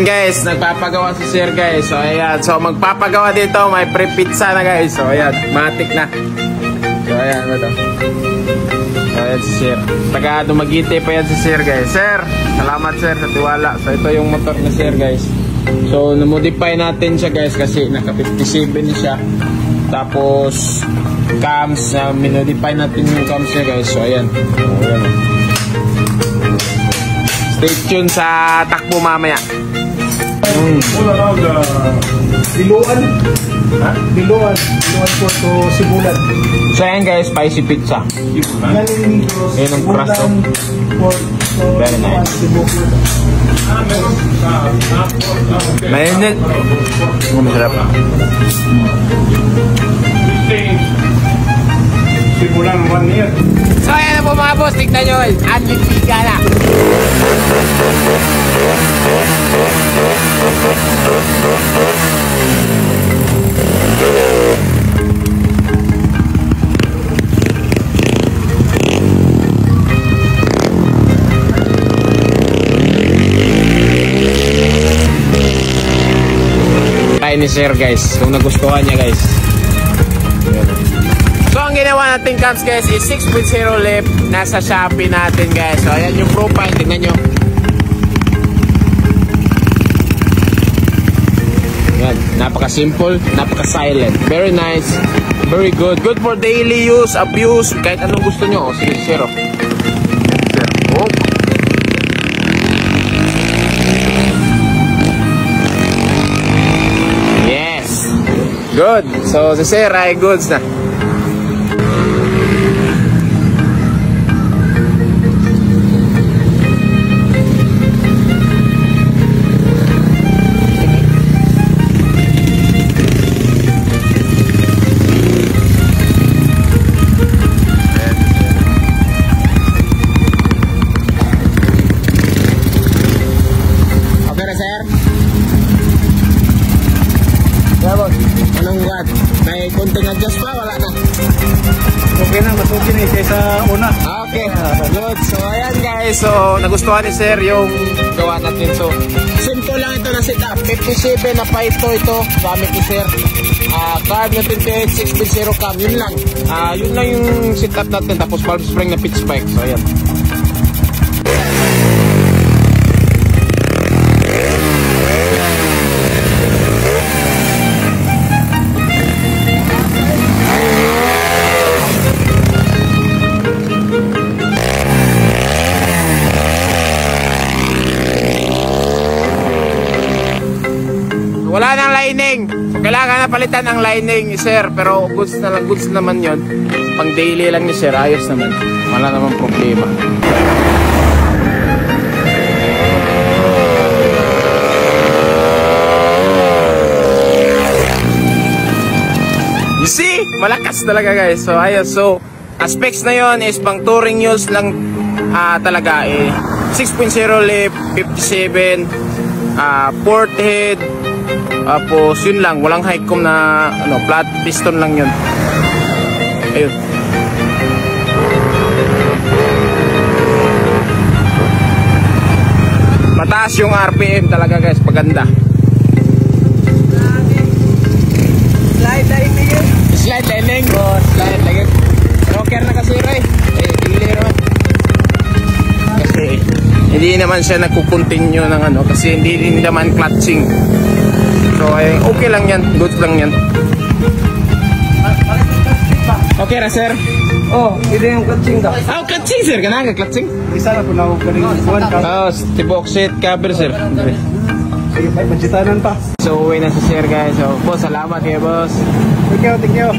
ayan guys, nagpapagawa si sir guys. So ayan, so magpapagawa dito, may pre-pizza na guys. So ayan, matik na. So ayan, ito. So ayan si sir. Taga Dumaguete pa yan si sir guys. Sir, salamat sir sa tiwala. So ito yung motor ni sir guys. So namodify natin siya guys kasi naka 57 na siya. Tapos cams, minodify natin yung cams niya guys. So ayan. So ayan. Stay tuned sa takbo mamaya. Diluan. Ha? Diluan po to sibulan. So ayan guys, spicy pizza. Ayan ang praso. Very nice. Mainit. Masarap. Sibulan 1 year. So ayan na po mga boss, tignan nyo. Admin pizza na. Tayo ni sir guys, kung nagustuhan niya guys. So ang ginawa natin cams guys is 6.0 lip. Nasa Shopee natin guys. So ayan yung profile, tingnan nyo. Yan, napaka-simple, napaka-silent. Very nice, very good. Good for daily use, abuse, kahit anong gusto nyo. Sige, zero. Oh. Yes. Good. So si sir ay goods na. Anong what? May konting adjust pa? Wala na? Okay na, mas okay na kaysa una. Okay, good. So ayan guys, so nagustuhan ni sir yung gawa natin. So simple lang ito na setup. 57 na paito ito. Gamit ni sir. Carb na 28, 6.0 cam. Yun lang. Yun lang yung setup natin. Tapos valve spring na pitch spike. So ayan. Wala nang lining. So, kailangan na palitan ang lining ni sir. Pero goods na lang, goods naman yon. Pang daily lang ni sir, ayos naman. Wala namang problema. You see? Malakas talaga guys. So ayos. So specs na yon is pang touring use lang talaga eh. 6.0 lip, 57 port head. Tapos yun lang, walang high com na flat piston lang yun. Ayun. Mataas yung RPM talaga guys, paganda. Slide lining yun. Slide lining? Oh, slide lining. Rocker na kasi rin. Dili naman. Kasi hindi naman siya nagkukontinue ng kasi hindi naman clutching. So okay lang yan, good lang yan. Okay na sir? Oh, hindi yung clutching daw. Clutching sir, kanang clutching? Isa na po na ako galing buwan ka. Tibok seat cover sir. Sige, may budgetanan pa. So uwi na si sir guys. So boss, salamat kayo boss. Thank you.